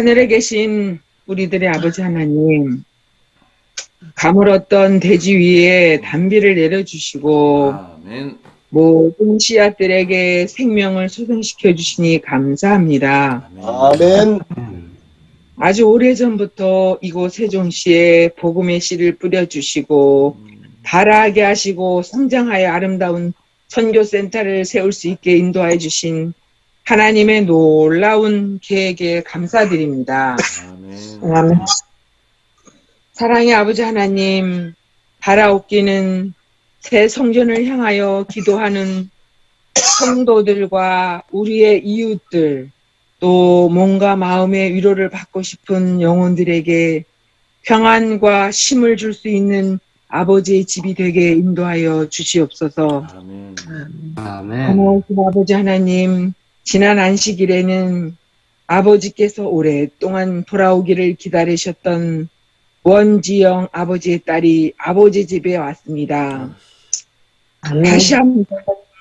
하늘에 계신 우리들의 아버지 하나님, 가물었던 대지 위에 단비를 내려주시고 아멘. 모든 씨앗들에게 생명을 솟아시켜 주시니 감사합니다. 아멘. 아주 오래전부터 이곳 세종시에 복음의 씨를 뿌려주시고 발하게 하시고 성장하여 아름다운 선교센터를 세울 수 있게 인도해 주신 하나님의 놀라운 계획에 감사드립니다. 아멘. 아멘. 사랑의 아버지 하나님, 바라옵기는 새 성전을 향하여 기도하는 성도들과 우리의 이웃들, 또 몸과 마음의 위로를 받고 싶은 영혼들에게 평안과 쉼을 줄 수 있는 아버지의 집이 되게 인도하여 주시옵소서. 아멘. 하나님 아버지 하나님, 지난 안식일에는 아버지께서 오랫동안 돌아오기를 기다리셨던 원지영 아버지의 딸이 아버지 집에 왔습니다. 다시 한번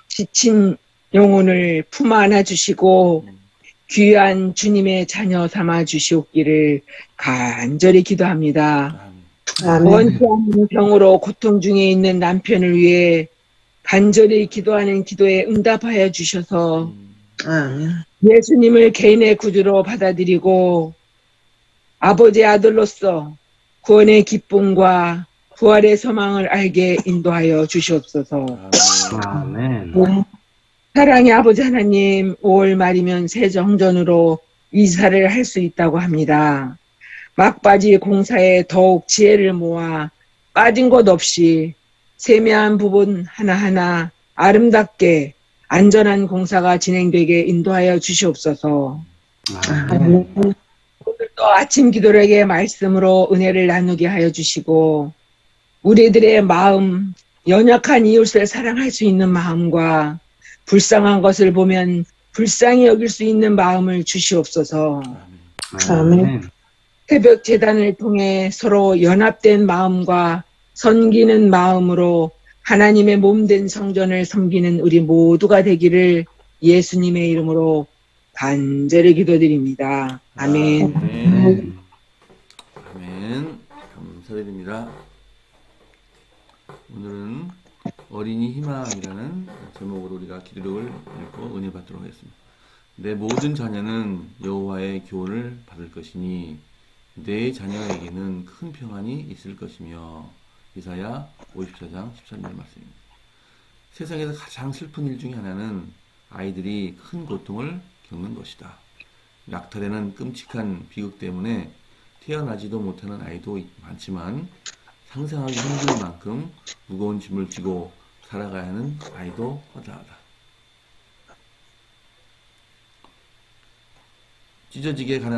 지친 영혼을 품 안아 주시고 귀한 주님의 자녀 삼아 주시옵기를 간절히 기도합니다. 원치 않는 병으로 고통 중에 있는 남편을 위해 간절히 기도하는 기도에 응답하여 주셔서 예수님을 개인의 구주로 받아들이고 아버지의 아들로서 구원의 기쁨과 부활의 소망을 알게 인도하여 주시옵소서. 아멘. 사랑의 아버지 하나님, 5월 말이면 새 정전으로 이사를 할 수 있다고 합니다. 막바지 공사에 더욱 지혜를 모아 빠진 곳 없이 세미한 부분 하나하나 아름답게 안전한 공사가 진행되게 인도하여 주시옵소서. 오늘도 아침 기도력의 말씀으로 은혜를 나누게 하여 주시고 우리들의 마음, 연약한 이웃을 사랑할 수 있는 마음과 불쌍한 것을 보면 불쌍히 여길 수 있는 마음을 주시옵소서. 아멘. 새벽 재단을 통해 서로 연합된 마음과 섬기는 마음으로 하나님의 몸된 성전을 섬기는 우리 모두가 되기를 예수님의 이름으로 간절히 기도드립니다. 아멘. 아멘. 아멘. 감사드립니다. 오늘은 어린이 희망이라는 제목으로 우리가 기도를 읽고 은혜 받도록 하겠습니다. 내 모든 자녀는 여호와의 교훈을 받을 것이니 내 자녀에게는 큰 평안이 있을 것이며. 이사야 54장 13절 말씀입니다. 세상에서 가장 슬픈 일 중에 하나는 아이들이 큰 고통을 겪는 것이다. 약탈되는 끔찍한 비극 때문에 태어나지도 못하는 아이도 많지만 상상하기 힘들 만큼 무거운 짐을 지고 살아가야 하는 아이도 허다하다. 찢어지게 가는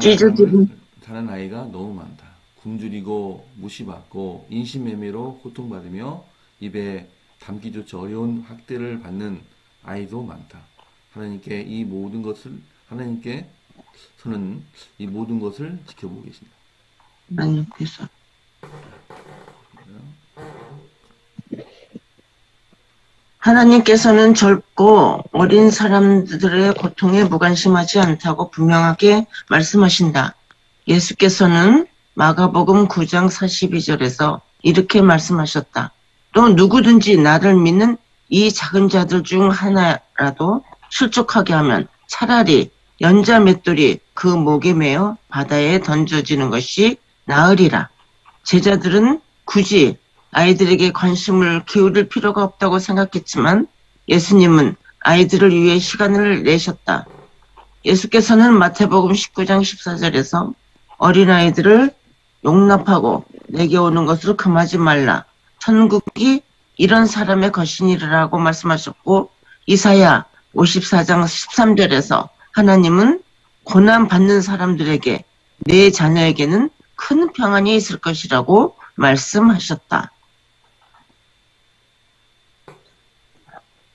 사는 아이가 너무 많다. 굶주리고 무시받고 인신매매로 고통받으며 입에 담기조차 어려운 학대를 받는 아이도 많다. 하나님께서는 이 모든 것을 지켜보고 계십니다. 하나님께서는 젊고 어린 사람들의 고통에 무관심하지 않다고 분명하게 말씀하신다. 예수께서는 마가복음 9장 42절에서 이렇게 말씀하셨다. 또 누구든지 나를 믿는 이 작은 자들 중 하나라도 실족하게 하면 차라리 연자 맷돌이 그 목에 매어 바다에 던져지는 것이 나으리라. 제자들은 굳이 아이들에게 관심을 기울일 필요가 없다고 생각했지만 예수님은 아이들을 위해 시간을 내셨다. 예수께서는 마태복음 19장 14절에서 어린아이들을 용납하고 내게 오는 것을 금하지 말라. 천국이 이런 사람의 것이니라고 말씀하셨고 이사야 54장 13절에서 하나님은 고난받는 사람들에게 내 자녀에게는 큰 평안이 있을 것이라고 말씀하셨다.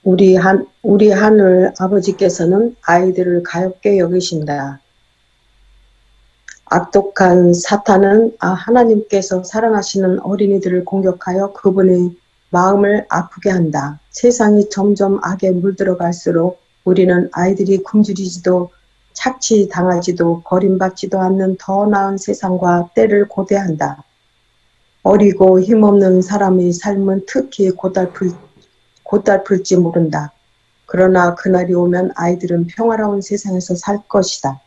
우리 하늘 아버지께서는 아이들을 가엾게 여기신다. 악독한 사탄은 하나님께서 사랑하시는 어린이들을 공격하여 그분의 마음을 아프게 한다. 세상이 점점 악에 물들어갈수록 우리는 아이들이 굶주리지도 착취당하지도 버림받지도 않는 더 나은 세상과 때를 고대한다. 어리고 힘없는 사람의 삶은 특히 고달플지 모른다. 그러나 그날이 오면 아이들은 평화로운 세상에서 살 것이다.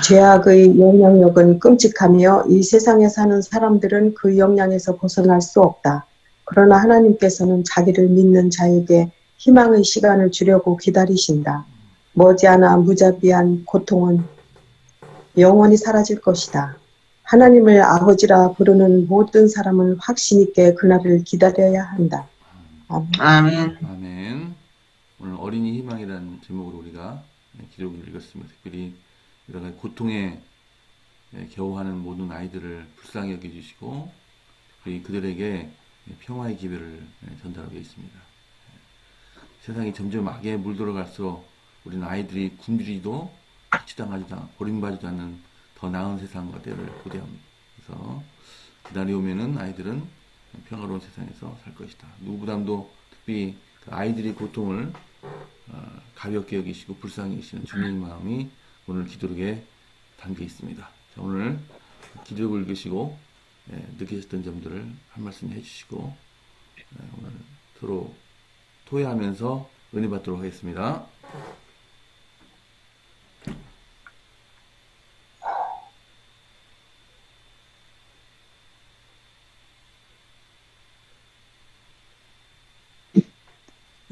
죄악의 영향력은 끔찍하며 이 세상에 사는 사람들은 그 영향에서 벗어날 수 없다. 그러나 하나님께서는 자기를 믿는 자에게 희망의 시간을 주려고 기다리신다. 머지않아 무자비한 고통은 영원히 사라질 것이다. 하나님을 아버지라 부르는 모든 사람은 확신 있게 그날을 기다려야 한다. 아멘. 아멘. 아멘. 오늘 어린이 희망이라는 제목으로 우리가 기록을 읽었습니다. 특별히 여러 가지 고통에 겨우하는 모든 아이들을 불쌍히 여겨주시고 그들에게 평화의 기회를 전달하고 있습니다. 세상이 점점 악에 물들어갈수록 우리는 아이들이 굶주리도 착취당하지도 버림받지도 않는 더 나은 세상과 때를 고대합니다. 그래서 그날이 오면은 아이들은 평화로운 세상에서 살 것이다. 누구보다도 특히 그 아이들의 고통을 가볍게 여기시고 불쌍히 여기시는 주님의 마음이 오늘 기도록에 담겨 있습니다. 자, 오늘 기도록을 읽으시고 느끼셨던 점들을 한 말씀 해주시고 오늘 서로 토해하면서 은혜 받도록 하겠습니다.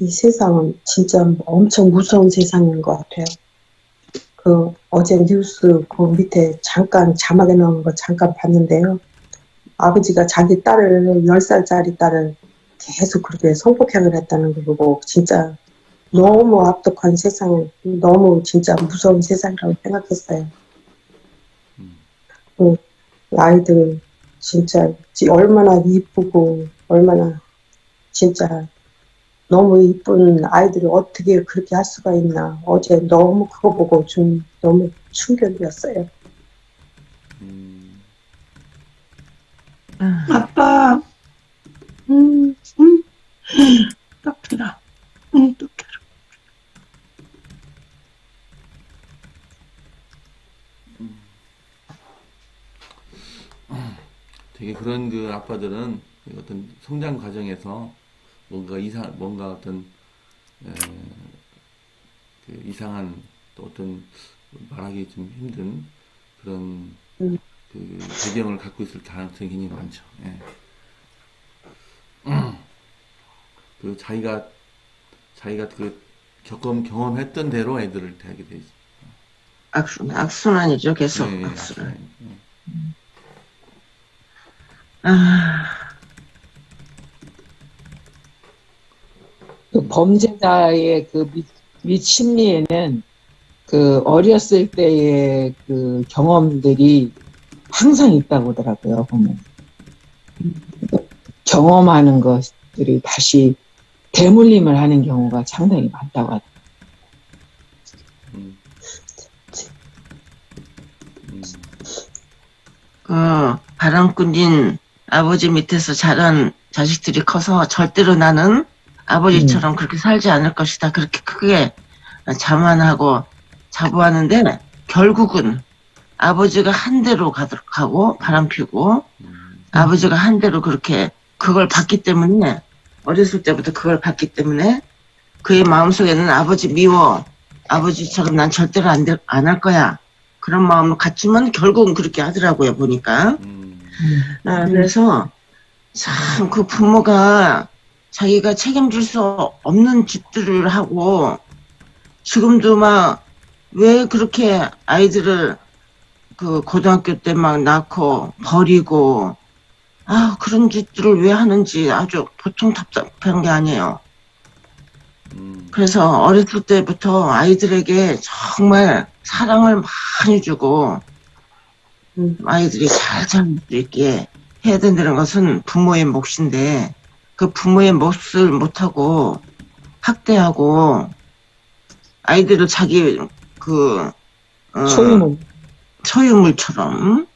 이 세상은 진짜 엄청 무서운 세상인 것 같아요. 어제 뉴스 그 밑에 잠깐 자막에 나오는 거 잠깐 봤는데요. 아버지가 자기 딸을 10살짜리 딸을 계속 그렇게 성폭행을 했다는 거 보고 진짜 너무 압독한 세상, 너무 진짜 무서운 세상이라고 생각했어요. 아이들 진짜 얼마나 이쁘고 얼마나 진짜 너무 이쁜 아이들이 어떻게 그렇게 할 수가 있나. 어제 너무 그거 보고 좀 너무 충격이었어요. 아빠. 떡들아. 떡들아. 되게 그런 그 아빠들은 어떤 성장 과정에서 뭔가 어떤 그 이상한 또 어떤 말하기 좀 힘든 그런 그 배경을 갖고 있을 가능성이 굉장히 많죠. 예. 그 자기가 그 경험했던 대로 애들을 대하게 되죠. 악순환이죠, 계속. 예, 악순환. 그 범죄자의 그 밑 심리에는 그 어렸을 때의 그 경험들이 항상 있다고 하더라고요, 보면. 경험하는 것들이 다시 대물림을 하는 경우가 상당히 많다고 하더라고요. 바람꾼인 아버지 밑에서 자란 자식들이 커서 절대로 나는 아버지처럼 그렇게 살지 않을 것이다. 그렇게 크게 자만하고 자부하는데 결국은 아버지가 한 대로 가고 바람 피우고 아버지가 한 대로 그렇게 그걸 봤기 때문에 어렸을 때부터 그걸 봤기 때문에 그의 마음속에는 아버지 미워. 아버지처럼 난 절대로 안 할 거야. 그런 마음을 갖추면 결국은 그렇게 하더라고요, 보니까. 그래서 참 그 부모가 자기가 책임질 수 없는 짓들을 하고 지금도 막 왜 그렇게 아이들을 그 고등학교 때 막 낳고 버리고 그런 짓들을 왜 하는지 아주 보통 답답한 게 아니에요. 그래서 어렸을 때부터 아이들에게 정말 사랑을 많이 주고 아이들이 잘 자랄 수 있게 해야 된다는 것은 부모의 몫인데 그 부모의 몫을 못하고 학대하고 아이들을 자기 소유물처럼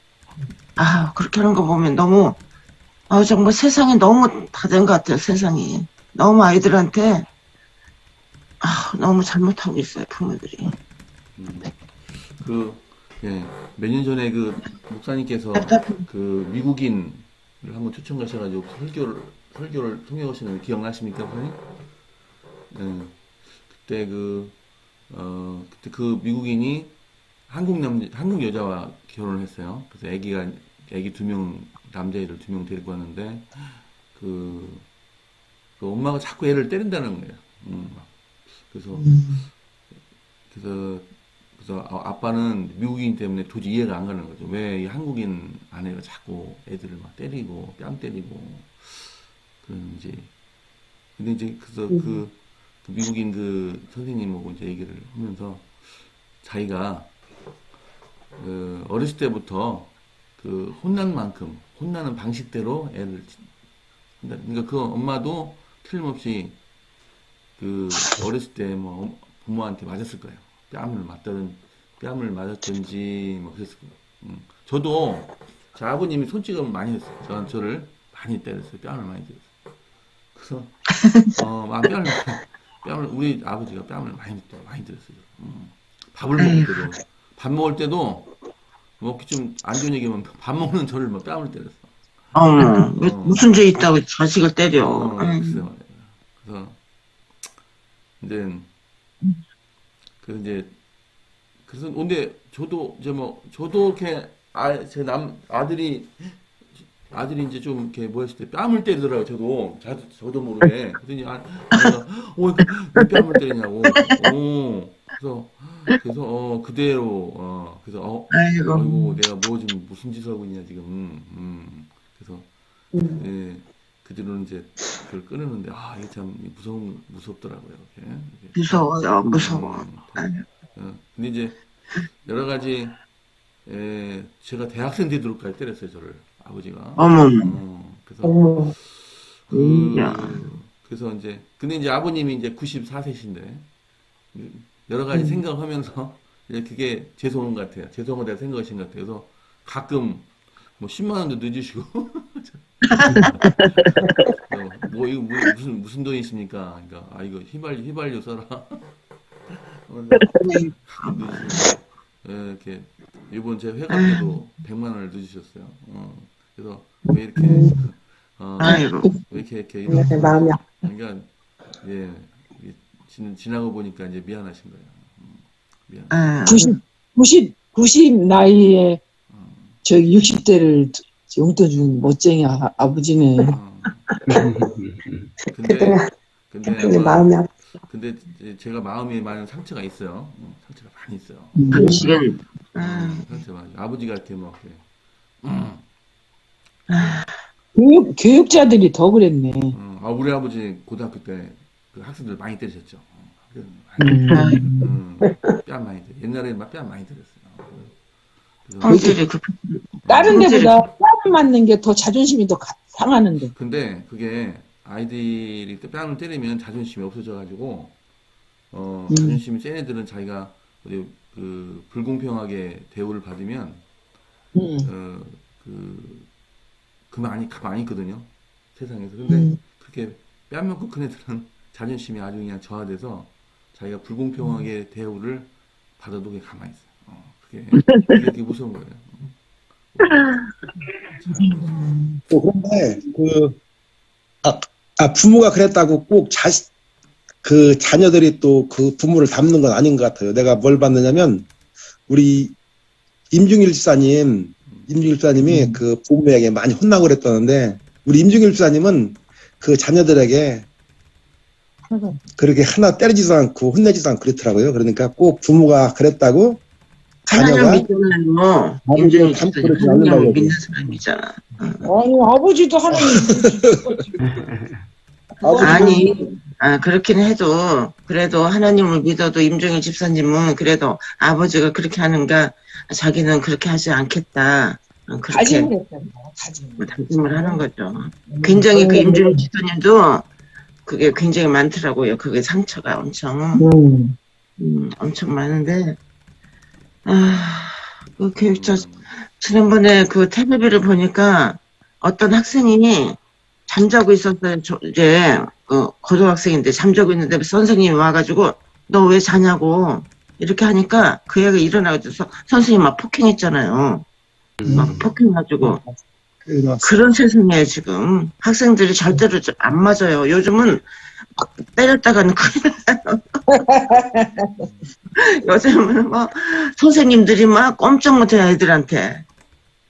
그렇게 하는 거 보면 너무 정말 세상이 너무 다 된 것 같아요. 세상이 너무 아이들한테 너무 잘못하고 있어요, 부모들이. 예, 몇 년 전에 그 목사님께서 그 미국인을 한번 초청 가셔가지고 설교를 통역하시는 거 기억나십니까, 목사님? 예, 그때 그때 그 미국인이 한국 여자와 결혼을 했어요. 그래서 애기 2명, 남자애들 2명 데리고 왔는데, 그 엄마가 자꾸 애를 때린다는 거예요. 그래서 아빠는 미국인 때문에 도저히 이해가 안 가는 거죠. 왜 이 한국인 아내가 자꾸 애들을 막 때리고, 뺨 때리고, 그런지. 근데 이제, 그래서 그 미국인 그 선생님하고 이제 얘기를 하면서 자기가, 어렸을 때부터 그 혼난 만큼, 혼나는 방식대로 애를, 그러니까 그 엄마도 틀림없이 그 어렸을 때 뭐 부모한테 맞았을 거예요. 뺨을 맞았든지 뭐 그랬을 거예요. 저도 제 아버님이 손찌검을 많이 했어요. 저를 많이 때렸어요. 뺨을 많이 때렸어요. 그래서 우리 아버지가 뺨을 많이 때렸어요. 밥 먹을 때도 먹기 좀 안 좋은 얘기면 밥 먹는 저를 막 뺨을 때렸어. 무슨 죄 있다고 자식을 때려. 글쎄요. 그래서 근데 저도 이렇게 제 아들이 이제 좀 이렇게 뭐 했을 때 뺨을 때리더라고요. 저도 모르게. 그랬더니 왜 뺨을 때리냐고. 그래서 그대로 아이고 내가 뭐 지금 무슨 짓을 하고 있냐 지금. 그래서 예, 그 뒤로는 이제 그걸 끊었는데 이게 참 무섭더라고요. 이렇게. 무서워요, 무서워. 근데 이제 여러 가지 제가 대학생 되도록까지 때렸어요, 저를 아버지가. 그래서 그래서 이제 근데 이제 아버님이 이제 94세신데 여러 가지 생각하면서 이제 그게 죄송한 것 같아요. 죄송하다고 생각하신 것 같아요. 그래서 가끔 뭐 10만 원도 늦으시고 이거 무슨 돈이 있습니까? 그러니까 이거 휘발유 써라. 이렇게 이번 제 회가 때도 100만 원을 늦으셨어요. 그래서 왜 이렇게 마음이 그러니까 예 지나고 보니까 이제 미안하신 거예요. 미안. 90 나이에 저 60대를 용돈 준 멋쟁이 아버지네. 근데 마음이 근데 제가 마음에 많은 상처가 있어요. 상처가 많이 있어요. 당신은 상처가 많이. 아버지가 이렇게 막 교육자들이 더 그랬네. 우리 아버지 고등학교 때 그 학생들 많이 때리셨죠. 뺨 많이 때려. 옛날에 막 뺨 많이 때렸어요. 다른 데보다 뺨을 맞는 게 더 자존심이 더 상하는데. 근데 그게 아이들이 뺨을 때리면 자존심이 없어져가지고 자존심이 센 애들은 자기가 그 불공평하게 대우를 받으면 가만히 있거든요. 세상에서. 근데 그렇게 뺨 먹고 큰 애들은 자존심이 아주 그냥 저하돼서 자기가 불공평하게 대우를 받아도 그게 가만히 있어요. 그게 되게 무서운 거예요. 그런데 부모가 그랬다고 꼭 자녀들이 또 그 부모를 닮는 건 아닌 것 같아요. 내가 뭘 봤느냐면 우리 임중일 집사님이 그 부모에게 많이 혼나고 그랬다는데 우리 임중일 집사님은 그 자녀들에게 그렇게 하나 때리지도 않고 혼내지도 않고 그렇더라고요. 그러니까 꼭 부모가 그랬다고 자녀가 임준일 집사님 하나님을 믿는 사람이잖아. 아니 아버지도 하나님 그렇긴 해도 그래도 하나님을 믿어도 임종일 집사님은 그래도 아버지가 그렇게 하는가 자기는 그렇게 하지 않겠다. 그렇게 다짐을 하는 거죠. 굉장히 그 임종일 집사님도 그게 굉장히 많더라고요. 그게 상처가 엄청 많은데 그 교육자 지난번에 그 텔레비를 보니까 어떤 학생이 잠자고 있었어요. 이제 고등학생인데 잠자고 있는데 선생님이 와가지고 너 왜 자냐고 이렇게 하니까 그 애가 일어나서 선생님 막 폭행했잖아요. 막 폭행해가지고 그런 세상이에요 지금. 학생들이 절대로 안 맞아요. 요즘은 때렸다가는 큰일 나요. 요즘은 뭐 선생님들이 막 꼼짝 못해요 애들한테.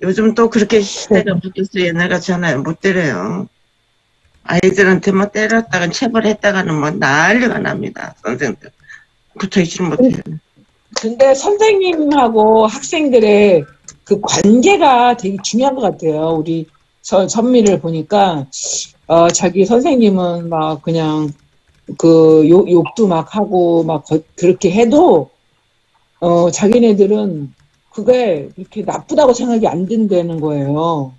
요즘 또 그렇게 시대가 바뀌었어요. 옛날같이 않아요. 못 때려요. 아이들한테 뭐 때렸다가 체벌했다가는 뭐 난리가 납니다. 선생들 붙어있지 못해요. 근데 선생님하고 학생들의 그 관계가 되게 중요한 것 같아요. 우리 선미를 보니까, 자기 선생님은 막 그냥 그 욕도 막 하고 막 그렇게 해도, 자기네들은 그게 그렇게 나쁘다고 생각이 안 든다는 거예요.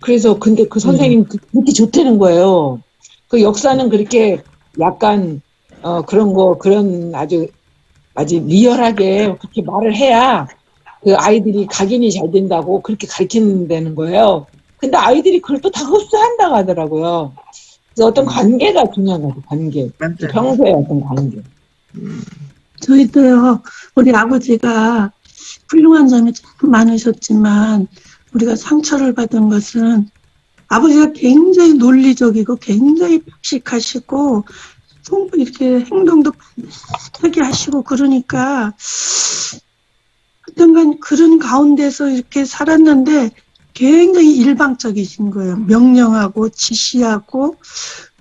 그래서 근데 그 선생님 그렇게 좋다는 거예요. 그 역사는 그렇게 약간, 그런 아주 리얼하게 그렇게 말을 해야 그 아이들이 각인이 잘 된다고 그렇게 가르치는다는 거예요. 근데 아이들이 그걸 또 다 흡수한다고 하더라고요. 그래서 어떤 관계가 중요한 것 같아요, 관계. 맞아요. 평소에 어떤 관계. 저희도요, 우리 아버지가 훌륭한 점이 참 많으셨지만, 우리가 상처를 받은 것은 아버지가 굉장히 논리적이고, 굉장히 박식하시고, 이렇게 행동도 반듯하게 하시고, 그러니까, 하여튼간 그런 가운데서 이렇게 살았는데, 굉장히 일방적이신 거예요. 명령하고, 지시하고,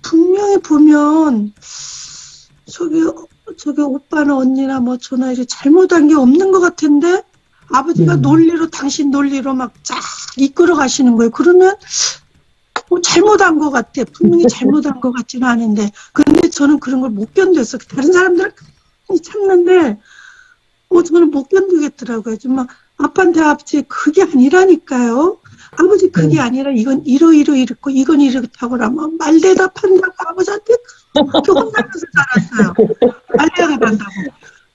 분명히 보면, 저기 오빠나 언니나 뭐 저나 이렇게 잘못한 게 없는 것 같은데 아버지가 논리로 당신 논리로 막 쫙 이끌어 가시는 거예요. 그러면 뭐 잘못한 것 같아. 분명히 잘못한 것 같지는 않은데 근데 저는 그런 걸 못 견뎠어. 다른 사람들은 참는데 저는 못 견디겠더라고요. 정말 아빠한테 아버지 그게 아니라니까요. 아버지 그게 아니라 이건 이렇고 이건 이렇다고 하면 말대답한다고 아버지한테 그렇게 혼나면서 살았어요. 말대답한다고.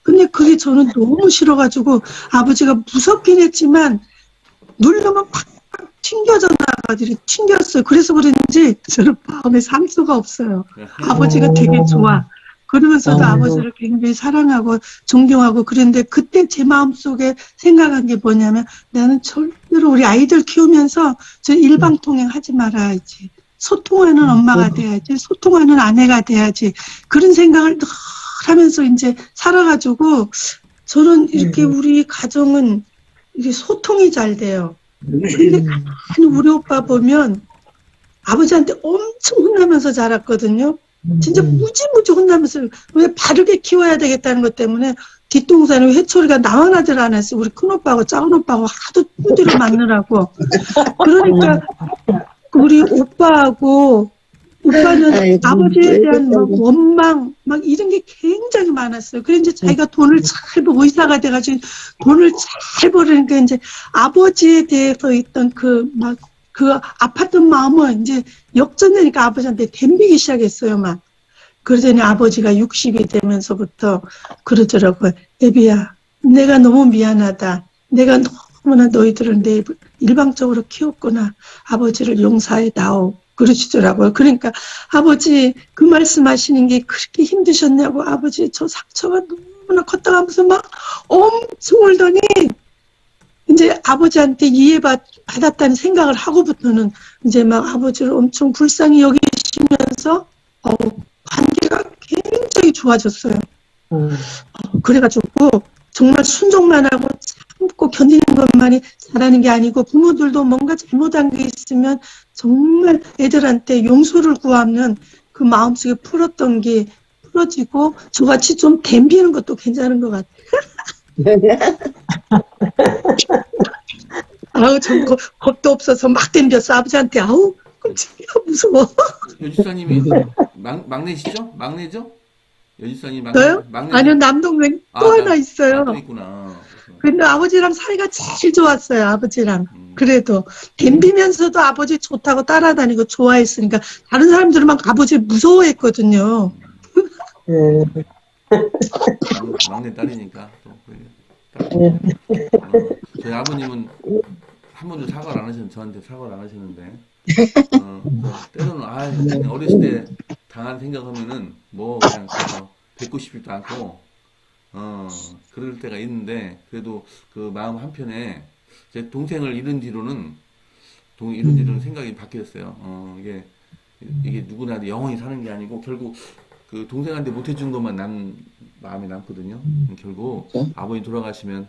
근데 그게 저는 너무 싫어가지고 아버지가 무섭긴 했지만 누르면 팍팍 튕겨져 나가지고 튕겼어요. 그래서 그런지 저는 마음에 상처가 없어요. 아버지가 되게 좋아. 그러면서도 아버지를 굉장히 사랑하고 존경하고 그랬는데 그때 제 마음속에 생각한 게 뭐냐면 나는 절대로 우리 아이들 키우면서 저 일방통행 하지 말아야지. 소통하는 엄마가 돼야지. 소통하는 아내가 돼야지. 그런 생각을 늘 하면서 이제 살아가지고 저는 이렇게 우리 가정은 이게 소통이 잘 돼요. 근데 우리 오빠 보면 아버지한테 엄청 혼나면서 자랐거든요. 진짜 무지무지 혼나면서 왜 바르게 키워야 되겠다는 것 때문에 뒷동산에 회초리가 나만 아들 안 했어. 우리 큰오빠하고 작은오빠하고 하도 두드려 맞느라고. 그러니까 우리 오빠는 아버지에 대한 막 원망 막 이런 게 굉장히 많았어요. 그래 이제 자기가 돈을 잘 벌고 의사가 돼가지고 돈을 잘 벌으니까 이제 아버지에 대해서 있던 그 아팠던 마음은 이제 역전되니까 아버지한테 덤비기 시작했어요, 막. 그러더니 아버지가 60이 되면서부터 그러더라고요. 애비야, 내가 너무 미안하다. 내가 너무나 너희들을 일방적으로 키웠구나. 아버지를 용서해다오. 그러시더라고요. 그러니까 아버지 그 말씀하시는 게 그렇게 힘드셨냐고 아버지 저 상처가 너무나 컸다고 하면서 막 엄청 울더니 이제 아버지한테 이해받았다는 생각을 하고부터는 이제 막 아버지를 엄청 불쌍히 여기시면서 관계가 굉장히 좋아졌어요. 그래가지고 정말 순종만 하고 참고 견디는 것만이 잘하는 게 아니고 부모들도 뭔가 잘못한 게 있으면 정말 애들한테 용서를 구하면 그 마음속에 풀었던 게 풀어지고 저같이 좀 댐비는 것도 괜찮은 것 같아요. 아우 전 겁도 없어서 막 댐볐어 아버지한테. 아우 끔찍해 무서워. 여지사님이 막내시죠? 막내죠? 여지사님 저요? 막내. 아니요 남동생 또 하나 있어요. 또 있구나. 근데 아버지랑 사이가 제일 좋았어요. 아버지랑. 그래도 댐비면서도 아버지 좋다고 따라다니고 좋아했으니까 다른 사람들은 막 아버지 무서워했거든요. 막내 딸이니까 또 저희 아버님은 한 번도 사과를 안 하셨는데 저한테 사과를 안 하셨는데 때로는 그냥 어렸을 때 당한 생각하면은 뭐 그냥 뱉고 싶지도 않고 그럴 때가 있는데, 그래도 그 마음 한편에, 제 동생을 잃은 뒤로는, 생각이 바뀌었어요. 이게 누구나 영원히 사는 게 아니고, 결국 그 동생한테 못해준 것만 마음에 남거든요. 결국 아버님 돌아가시면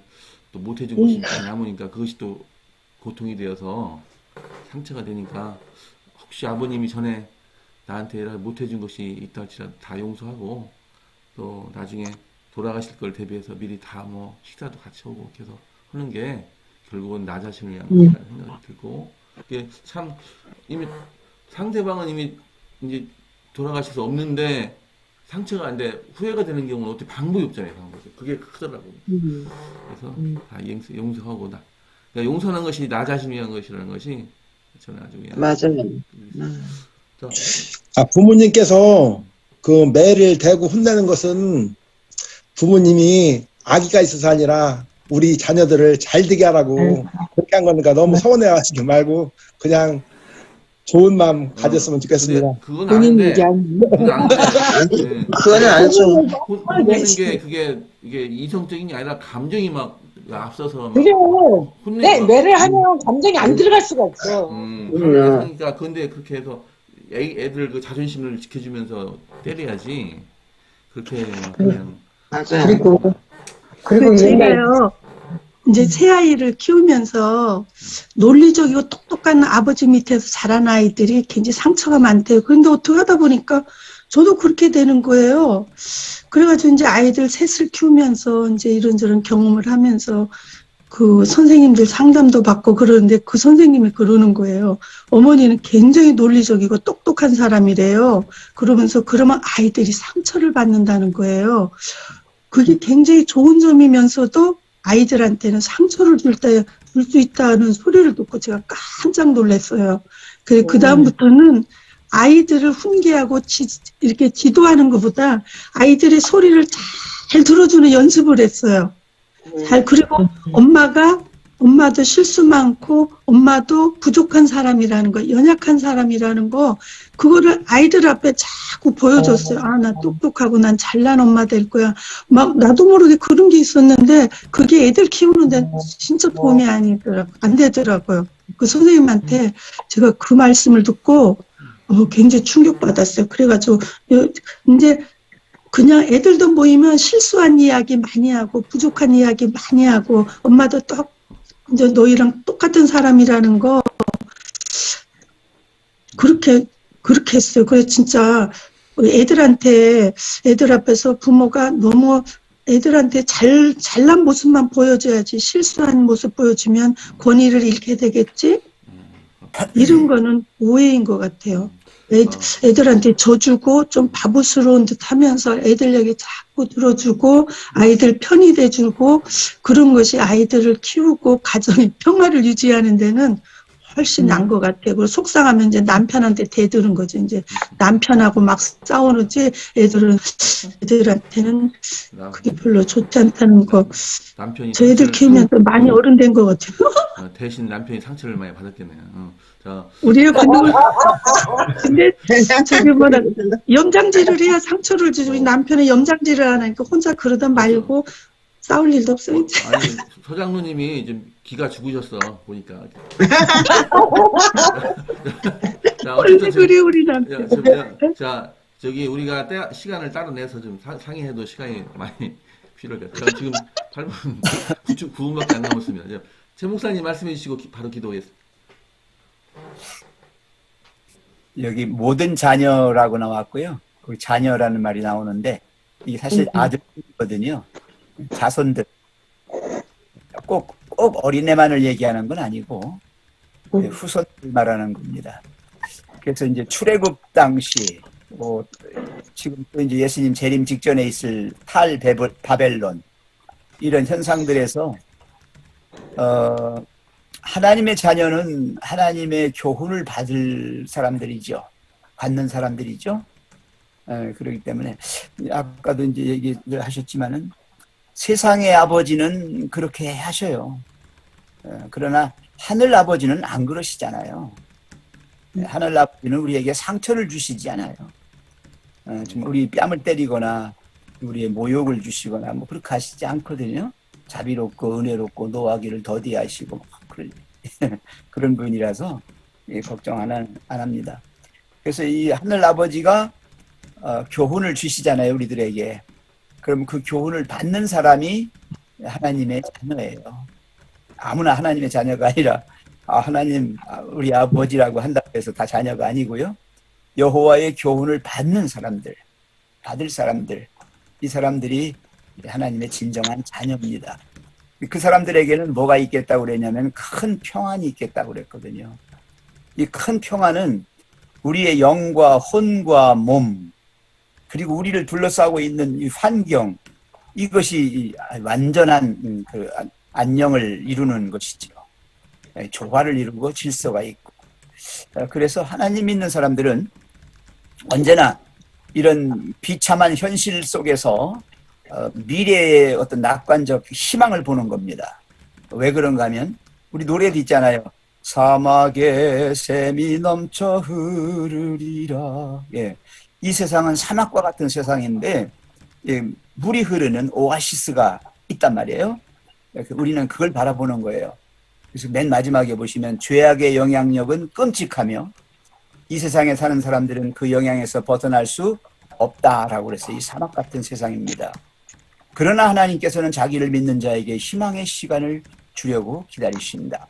또 못해준 것이 많이 남으니까 그것이 또 고통이 되어서 상처가 되니까, 혹시 아버님이 전에 나한테 못해준 것이 있다 할지라도 다 용서하고, 또 나중에 돌아가실 걸 대비해서 미리 다 뭐 식사도 같이 하고 이렇게 해서 하는 게 결국은 나 자신을 위한 것이라는 생각이 들고, 이게 참 이미 상대방은 이미 이제 돌아가셔서 없는데 상처가 안 돼 후회가 되는 경우는 어떻게 방법이 없잖아요. 방법이. 그게 크더라고요. 그래서 다 용서하고 그러니까 용서하는 것이 나 자신을 위한 것이라는 것이 저는 아주 그냥 맞아요. 자, 부모님께서 그 매를 대고 혼내는 것은 부모님이 아기가 있어서 아니라 우리 자녀들을 잘 되게 하라고 그렇게 한 거니까 너무 서운해하시지 말고 그냥 좋은 마음 가졌으면 좋겠습니다. 근데 그건 아는데 그건 아는데 네. 그거는 아주 혼내는 게 이게 이성적인 게 아니라 감정이 막 앞서서 막 그게 혼내고 뇌를 하면 감정이 안 들어갈 수가 없어. 그러니까 근데 그렇게 해서 애들 그 자존심을 지켜주면서 때려야지 그렇게 막 그냥 맞아요. 그리고 제가요, 이제 새아이를 키우면서 논리적이고 똑똑한 아버지 밑에서 자란 아이들이 굉장히 상처가 많대요. 그런데 어떻게 하다 보니까 저도 그렇게 되는 거예요. 그래가지고 이제 아이들 셋을 키우면서 이제 이런저런 경험을 하면서 그 선생님들 상담도 받고 그러는데 그 선생님이 그러는 거예요. 어머니는 굉장히 논리적이고 똑똑한 사람이래요. 그러면서 그러면 아이들이 상처를 받는다는 거예요. 그게 굉장히 좋은 점이면서도 아이들한테는 상처를 줄 수 있다는 소리를 듣고 제가 깜짝 놀랐어요. 그래, 그다음부터는 아이들을 훈계하고 이렇게 지도하는 것보다 아이들의 소리를 잘 들어주는 연습을 했어요. 그리고 엄마도 실수 많고, 엄마도 부족한 사람이라는 거, 연약한 사람이라는 거, 그거를 아이들 앞에 자꾸 보여줬어요. 아, 나 똑똑하고 난 잘난 엄마 될 거야. 막, 나도 모르게 그런 게 있었는데, 그게 애들 키우는데 진짜 도움이 안 되더라고요. 그 선생님한테 제가 그 말씀을 듣고, 굉장히 충격받았어요. 그래가지고, 이제, 그냥 애들도 모이면 실수한 이야기 많이 하고 부족한 이야기 많이 하고 엄마도 이제 너희랑 똑같은 사람이라는 거 그렇게 했어요. 그래서 진짜 애들 앞에서 부모가 너무 애들한테 잘난 모습만 보여줘야지 실수한 모습 보여주면 권위를 잃게 되겠지? 이런 거는 오해인 것 같아요. 애들한테 져주고 좀 바보스러운 듯 하면서 애들 얘기 자꾸 들어주고 아이들 편이 돼주고 그런 것이 아이들을 키우고 가정의 평화를 유지하는 데는 훨씬 난 것 같아요. 그리고 속상하면 이제 남편한테 대드는 거죠. 이제 남편하고 막 싸우는지 애들한테는 그게 별로 좋지 않다는 거. 남편이 저 애들 키우면서 많이 어른 된 것 같아요. 대신 남편이 상처를 많이 받았겠네요. 자, 우리가 근데 저기 염장질을 해야 상처를 주지. 우리 남편이 염장질을 안 하니까 혼자 그러다 말고 싸울 일도 없어요. 아니 서장로님이 좀 기가 죽으셨어 보니까. 자, 원래 그래 우리 남편. 자, 저기 우리가 시간을 따로 내서 좀 상의해도 시간이 많이 필요하겠다. 지금 8분 9분밖에 안 남았습니다. 최 목사님 말씀해 주시고 바로 기도하겠습니다. 여기 모든 자녀라고 나왔고요. 그 자녀라는 말이 나오는데 이게 사실 아들이거든요. 자손들. 꼭 어린애만을 얘기하는 건 아니고 후손들 말하는 겁니다. 그래서 이제 출애굽 당시 지금 또 이제 예수님 재림 직전에 있을 바벨론 이런 현상들에서 하나님의 자녀는 하나님의 교훈을 받는 사람들이죠. 그렇기 때문에 아까도 이제 얘기를 하셨지만은 세상의 아버지는 그렇게 하셔요. 그러나 하늘 아버지는 안 그러시잖아요. 하늘 아버지는 우리에게 상처를 주시지 않아요. 좀 우리 뺨을 때리거나 우리의 모욕을 주시거나 뭐 그렇게 하시지 않거든요. 자비롭고 은혜롭고 노하기를 더디하시고 그런, 그런 분이라서 예, 걱정 안 합니다. 그래서 이 하늘 아버지가 교훈을 주시잖아요, 우리들에게. 그럼 그 교훈을 받는 사람이 하나님의 자녀예요. 아무나 하나님의 자녀가 아니라 하나님 우리 아버지라고 한다고 해서 다 자녀가 아니고요. 여호와의 교훈을 받는 사람들, 받을 사람들, 이 사람들이 하나님의 진정한 자녀입니다. 그 사람들에게는 뭐가 있겠다고 그랬냐면 큰 평안이 있겠다고 그랬거든요. 이 큰 평안은 우리의 영과 혼과 몸, 그리고 우리를 둘러싸고 있는 이 환경, 이것이 완전한 그 안녕을 이루는 것이죠. 조화를 이루고 질서가 있고. 그래서 하나님 믿는 사람들은 언제나 이런 비참한 현실 속에서 미래의 어떤 낙관적 희망을 보는 겁니다. 왜 그런가 하면 우리 노래도 있잖아요. 사막에 샘이 넘쳐 흐르리라. 예. 이 세상은 사막과 같은 세상인데 예, 물이 흐르는 오아시스가 있단 말이에요. 우리는 그걸 바라보는 거예요. 그래서 맨 마지막에 보시면 죄악의 영향력은 끔찍하며 이 세상에 사는 사람들은 그 영향에서 벗어날 수 없다라고 그랬어요. 이 사막 같은 세상입니다. 그러나 하나님께서는 자기를 믿는 자에게 희망의 시간을 주려고 기다리십니다.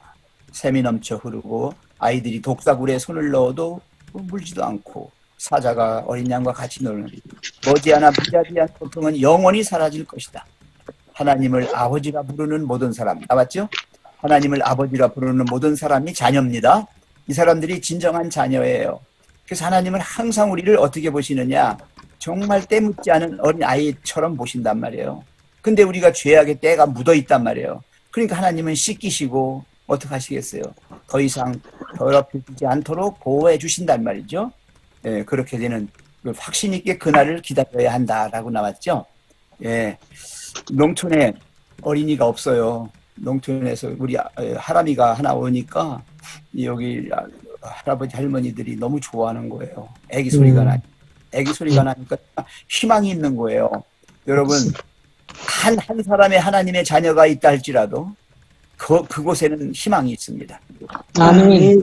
샘이 넘쳐 흐르고 아이들이 독사굴에 손을 넣어도 물지도 않고 사자가 어린 양과 같이 노는 머지않아 무자비한 고통은 영원히 사라질 것이다. 하나님을 아버지라 부르는 모든 사람, 나왔죠? 하나님을 아버지라 부르는 모든 사람이 자녀입니다. 이 사람들이 진정한 자녀예요. 그래서 하나님은 항상 우리를 어떻게 보시느냐, 정말 때묻지 않은 어린 아이처럼 보신단 말이에요. 근데 우리가 죄악의 때가 묻어 있단 말이에요. 그러니까 하나님은 씻기시고 어떻게 하시겠어요? 더 이상 더럽히지 않도록 보호해 주신단 말이죠. 예, 그렇게 되는 확신 있게 그날을 기다려야 한다라고 나왔죠. 예, 농촌에 어린이가 없어요. 농촌에서 우리 할아미가 하나 오니까 여기 할아버지 할머니들이 너무 좋아하는 거예요. 애기 소리가 나니까 희망이 있는 거예요. 여러분, 한 사람의 하나님의 자녀가 있다 할지라도 그곳에는 희망이 있습니다. 아멘.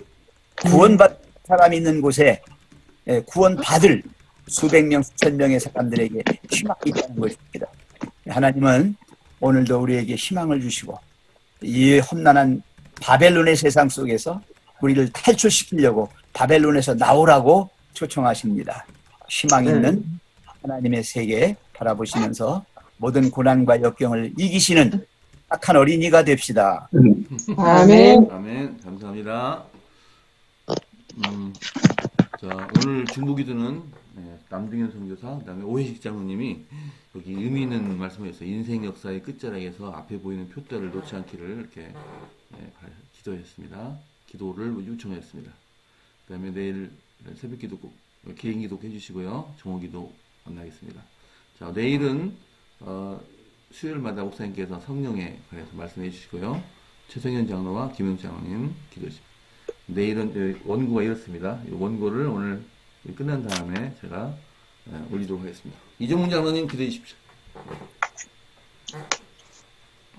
구원받은 사람이 있는 곳에 구원받을 수백 명, 수천 명의 사람들에게 희망이 있다는 것입니다. 하나님은 오늘도 우리에게 희망을 주시고 이 험난한 바벨론의 세상 속에서 우리를 탈출시키려고 바벨론에서 나오라고 초청하십니다. 희망 있는 하나님의 세계 바라보시면서 모든 고난과 역경을 이기시는 착한 어린이가 됩시다. 아멘. 아멘. 감사합니다. 자, 오늘 중보기도는 남중현 선교사, 그다음에 오해식 장로님이 여기 의미 있는 말씀을 했어요. 인생 역사의 끝자락에서 앞에 보이는 표대를 놓지 않기를 이렇게 기도했습니다. 기도를 요청했습니다. 그다음에 내일 새벽기도 꼭 개인기도 해주시고요. 정오기도 만나겠습니다. 자, 내일은 수요일마다 목사님께서 성령에 관해서 말씀해 주시고요. 최성현 장로와 김영 장로님 기도하십니다. 내일은 원고가 이렇습니다. 이 원고를 오늘 끝난 다음에 제가 올리도록 하겠습니다. 이정문 장로님 기도해 주십시오.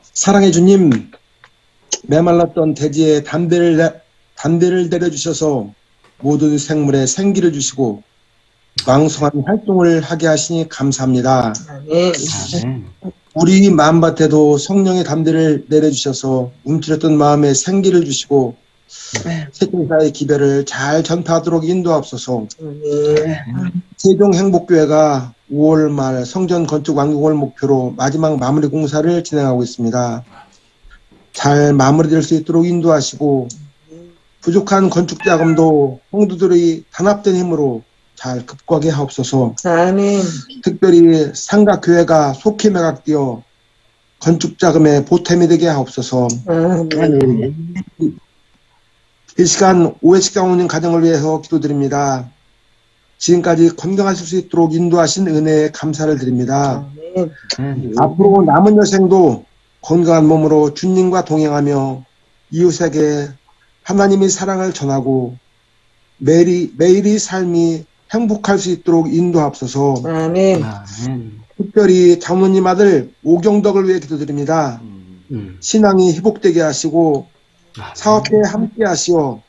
사랑해 주님, 메말랐던 대지에 담대를 내려주셔서 모든 생물에 생기를 주시고 왕성한 활동을 하게 하시니 감사합니다. 아멘. 우리 마음밭에도 성령의 담대를 내려주셔서 움츠렸던 마음에 생기를 주시고 세종사의 기별을 잘 전파하도록 인도하옵소서. 세종행복교회가 5월 말 성전 건축 완공을 목표로 마지막 마무리 공사를 진행하고 있습니다. 잘 마무리될 수 있도록 인도하시고 부족한 건축 자금도 성도들의 단합된 힘으로 잘 급하게 하옵소서. 아멘. 특별히 상가교회가 속히 매각되어 건축 자금에 보탬이 되게 하옵소서. 아멘. 이 시간 오해식 장로님 가정을 위해서 기도드립니다. 지금까지 건강하실 수 있도록 인도하신 은혜에 감사를 드립니다. 아멘. 앞으로 남은 여생도 건강한 몸으로 주님과 동행하며 이웃에게 하나님의 사랑을 전하고 매일이 삶이 행복할 수 있도록 인도하옵소서. 아멘. 아멘. 특별히 장모님 아들 오경덕을 위해 기도드립니다. 신앙이 회복되게 하시고 사업에 함께 하시오.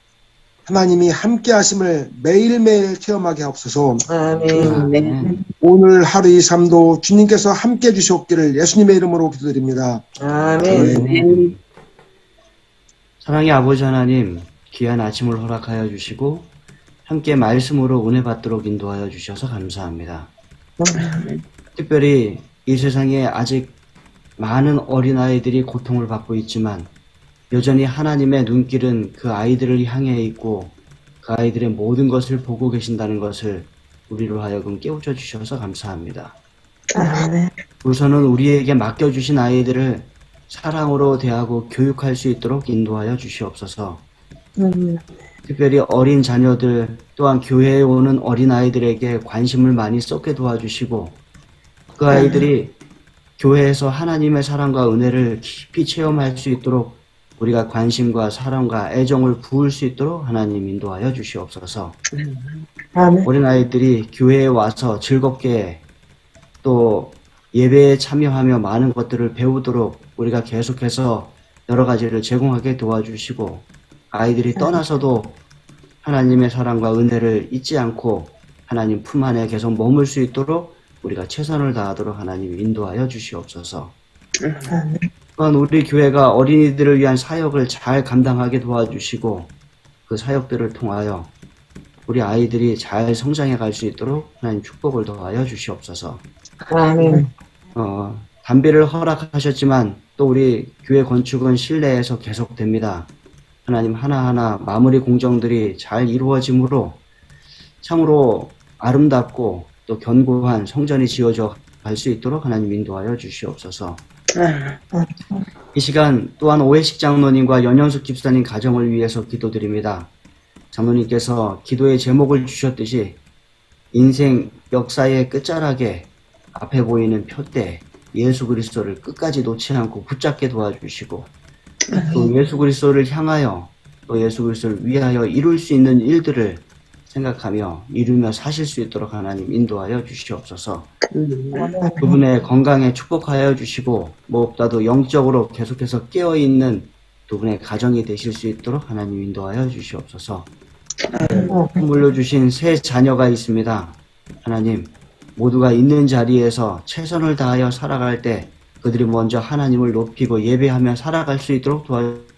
하나님이 함께 하심을 매일매일 체험하게 하옵소서. 아멘. 오늘 하루 이 삶도 주님께서 함께 해주시옵기를 예수님의 이름으로 기도드립니다. 아멘. 사랑의 아버지 하나님, 귀한 아침을 허락하여 주시고 함께 말씀으로 은혜 받도록 인도하여 주셔서 감사합니다. 특별히 이 세상에 아직 많은 어린아이들이 고통을 받고 있지만 여전히 하나님의 눈길은 그 아이들을 향해 있고 그 아이들의 모든 것을 보고 계신다는 것을 우리로 하여금 깨우쳐 주셔서 감사합니다. 우선은 우리에게 맡겨주신 아이들을 사랑으로 대하고 교육할 수 있도록 인도하여 주시옵소서. 특별히 어린 자녀들 또한 교회에 오는 어린아이들에게 관심을 많이 쏟게 도와주시고 그 아이들이 교회에서 하나님의 사랑과 은혜를 깊이 체험할 수 있도록 우리가 관심과 사랑과 애정을 부을 수 있도록 하나님 인도하여 주시옵소서. 어린아이들이 교회에 와서 즐겁게 또 예배에 참여하며 많은 것들을 배우도록 우리가 계속해서 여러 가지를 제공하게 도와주시고 아이들이 떠나서도 하나님의 사랑과 은혜를 잊지 않고 하나님 품 안에 계속 머물 수 있도록 우리가 최선을 다하도록 하나님 인도하여 주시옵소서. 또한 우리 교회가 어린이들을 위한 사역을 잘 감당하게 도와주시고 그 사역들을 통하여 우리 아이들이 잘 성장해 갈 수 있도록 하나님 축복을 더하여 주시옵소서. 아멘. 담배를 허락하셨지만 또 우리 교회 건축은 실내에서 계속됩니다. 하나님 하나하나 마무리 공정들이 잘 이루어지므로 참으로 아름답고 또 견고한 성전이 지어져 갈 수 있도록 하나님 인도하여 주시옵소서. 이 시간 또한 오해식 장로님과 연현숙 집사님 가정을 위해서 기도드립니다. 장로님께서 기도의 제목을 주셨듯이 인생 역사의 끝자락에 앞에 보이는 표대 예수 그리스도를 끝까지 놓지 않고 붙잡게 도와주시고 또 예수 그리스도를 향하여 또 예수 그리스도를 위하여 이룰 수 있는 일들을 생각하며 이루며 사실 수 있도록 하나님 인도하여 주시옵소서. 그분의 건강에 축복하여 주시고 무엇보다도 영적으로 계속해서 깨어있는 두 분의 가정이 되실 수 있도록 하나님 인도하여 주시옵소서. 물려주신 세 자녀가 있습니다. 하나님 모두가 있는 자리에서 최선을 다하여 살아갈 때 그들이 먼저 하나님을 높이고 예배하며 살아갈 수 있도록 도와주시옵소서.